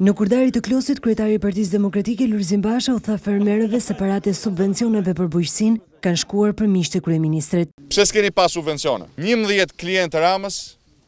Në kurdarit të Klosit, kryetari i Partisë Demokratike Lulzim Basha u tha fermerëve se paratë e subvencioneve për bujqësinë kanë shkuar për miqtë e kryeministrit. Pse s'keni pas subvencione? 11 klientë Ramës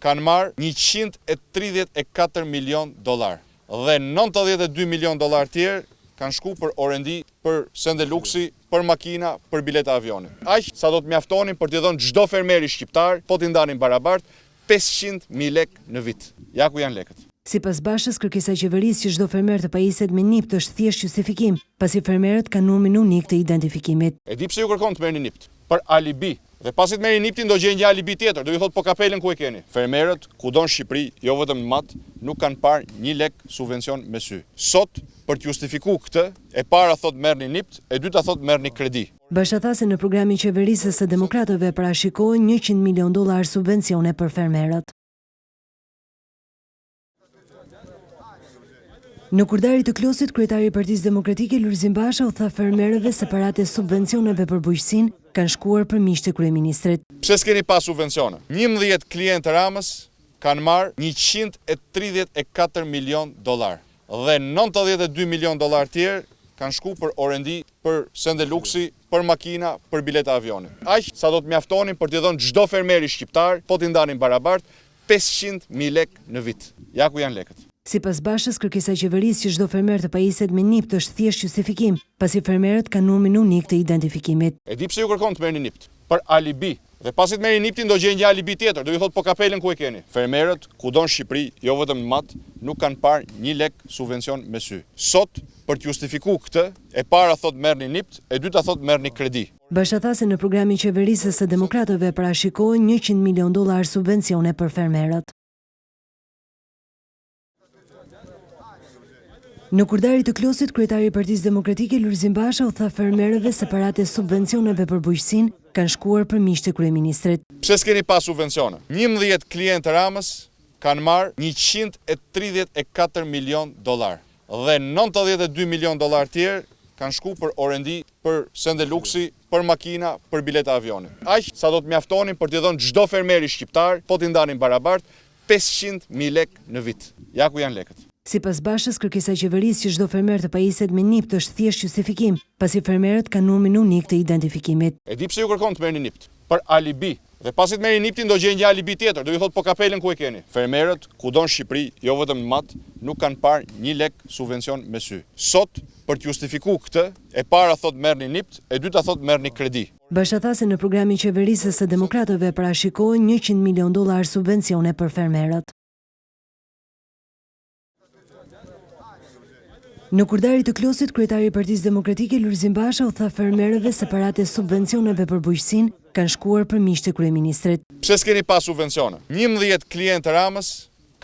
kanë marrë $134 milion dhe $92 milion tjerë kanë shku për orendi, për sende luksi, për makina, për bileta avioni. Aq sa do të mjaftonin për t'i dhënë çdo fermeri shqiptar, po t'i ndanin barabart, 500.000 lekë në vit. Ja ku janë lekët. Sipas Bashës, kërkesa e qeverisë që çdo fermer të pajiset me NIPT është thjesht justifikim, pasi fermerët kanë numrin unik të identifikimit. E di pse ju kërkon të merrni NIPT? Për alibi. Dhe pasi të merrni NIPT-in do gjejnë një alibi tjetër, do ju thotë po kapelen ku e keni. Fermerët kudo në Shqipëri, jo vetëm në mat, nuk kanë parë 1 lek subvencion me sy. Sot për të justifikuar këtë, e para thot merrni NIPT, e dyta thot merrni kredi. Basha tha se në programin qeverisë së demokratëve parashikohen $100 milion subvencione për fermerët. Në kurdarit të Klosit, kryetari i Partisë Demokratike Lulzim Basha u tha fermerëve se paratë e subvencioneve për bujqësinë kanë shkuar për miqtë e kryeministrit. Pse s'keni pas subvencione? 11 klientë Ramës kanë marrë $134 milion dhe $92 milion tjerë kanë shku për orendi, për sende luksi, për makina, për bileta avioni. Aq sa do të mjaftonin për t'i dhënë çdo fermeri shqiptar, po t'i ndanin barabart, 500.000 lekë në vit. Ja ku janë lekët. Sipas Bashës, kërkesa e qeverisë që çdo fermer të pajiset me NIPT është thjesht justifikim, pasi fermerët kanë numrin unik të identifikimit. E di pse ju kërkon të merrni NIPT? Për alibi. Dhe pasi të merrni NIPT-in do gjejnë një alibi tjetër, do ju thotë po kapelen ku e keni. Fermerët kudo në Shqipëri, jo vetëm në mat, nuk kanë parë 1 lek subvencion me sy. Sot për të justifikuar këtë, e para thot merrni NIPT, e dyta thot merrni kredi. Basha tha se në programin qeverisë së demokratëve parashikohen $100 milion subvencione për fermerët. Në kurdarit të Klosit, kryetari i Partisë Demokratike Lulzim Basha u tha fermerëve se paratë e subvencioneve për bujqësinë kanë shkuar për miqtë e kryeministrit. Pse s'keni pas subvencione? 11 klientë Ramës kanë marrë $134 milion dhe $92 milion tjerë kanë shku për orendi, për sende luksi, për makina, për bileta avioni. Aq sa do të mjaftonin për t'i dhënë çdo fermeri shqiptar, po t'i ndanin barabart, 500.000 lekë në vit. Ja ku janë lekët. Sipas Bashës, kërkesa e qeverisë që çdo fermer të pajiset me NIPT është thjesht justifikim, pasi fermerët kanë numrin unik të identifikimit. E di pse ju kërkon të merrni NIPT? Për alibi. Dhe pasi të merrni NIPT-in do gjejnë një alibi tjetër, do ju thotë po kapelen ku e keni. Fermerët kudo në Shqipëri, jo vetëm në mat, nuk kanë parë 1 lek subvencion me sy. Sot për të justifikuar këtë, e para thot merrni NIPT, e dyta thot merrni kredi. Basha tha se në programin qeverisë së demokratëve parashikohen $100 milion subvencione për fermerët. Në kurdarit të Klosit, kryetari i Partisë Demokratike Lulzim Basha u tha fermerëve se paratë e subvencioneve për bujqësinë kanë shkuar për miqtë e kryeministrit. Pse s'keni pas subvencione? 11 klientë Ramës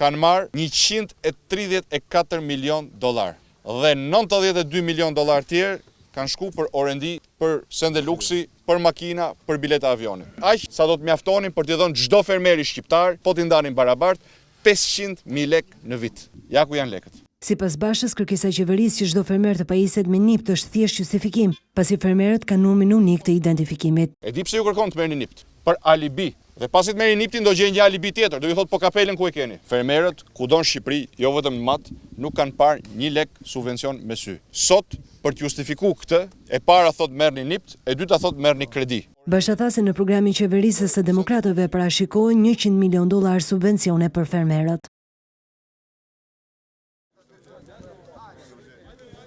kanë marrë $134 milion dhe $92 milion tjerë kanë shku për orendi, për sende luksi, për makina, për bileta avioni. Aq sa do të mjaftonin për t'i dhënë çdo fermeri shqiptar, po t'i ndanin barabart, 500.000 lekë në vit. Ja ku janë lekët. Sipas Bashës, kërkesa e qeverisë që çdo fermer të pajiset me NIPT është thjesht justifikim, pasi fermerët kanë numrin unik të identifikimit. E di pse ju kërkon të merrni NIPT? Për alibi. Dhe pasi të merrni NIPT-in do gjejnë një alibi tjetër, do ju thotë po kapelen ku e keni. Fermerët kudo në Shqipëri, jo vetëm në mat, nuk kanë parë 1 lek subvencion me sy. Sot për të justifikuar këtë, e para thot merrni NIPT, e dyta thot merrni kredi. Basha tha se në programin qeverisë së demokratëve parashikohen $100 milion subvencione për fermerët.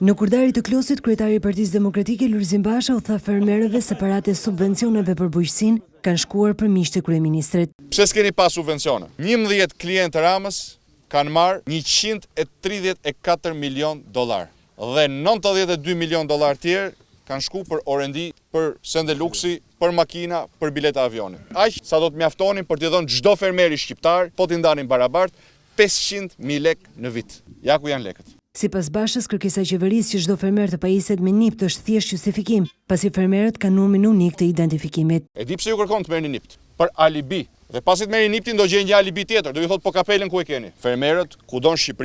Në kurdarit të Klosit, kryetari i Partisë Demokratike Lulzim Basha u tha fermerëve se paratë e subvencioneve për bujqësinë kanë shkuar për miqtë e kryeministrit. Pse s'keni pas subvencione? 11 klientë Ramës kanë marrë $134 milion dhe $92 milion tjerë kanë shku për orendi, për sende luksi, për makina, për bileta avioni. Aq sa do të mjaftonin për t'i dhënë çdo fermeri shqiptar, po t'i ndanin barabart, 500.000 lekë në vit. Ja ku janë lekët. Sipas Bashës, kërkesa e qeverisë që çdo fermer të pajiset me NIPT është thjesht justifikim, pasi fermerët kanë numrin unik të identifikimit. E di pse ju kërkon të merrni NIPT? Për alibi. Dhe pasi të merrni NIPT-in do gjejnë një alibi tjetër, do ju thotë po kapelen ku e keni. Fermerët kudo në Shqipëri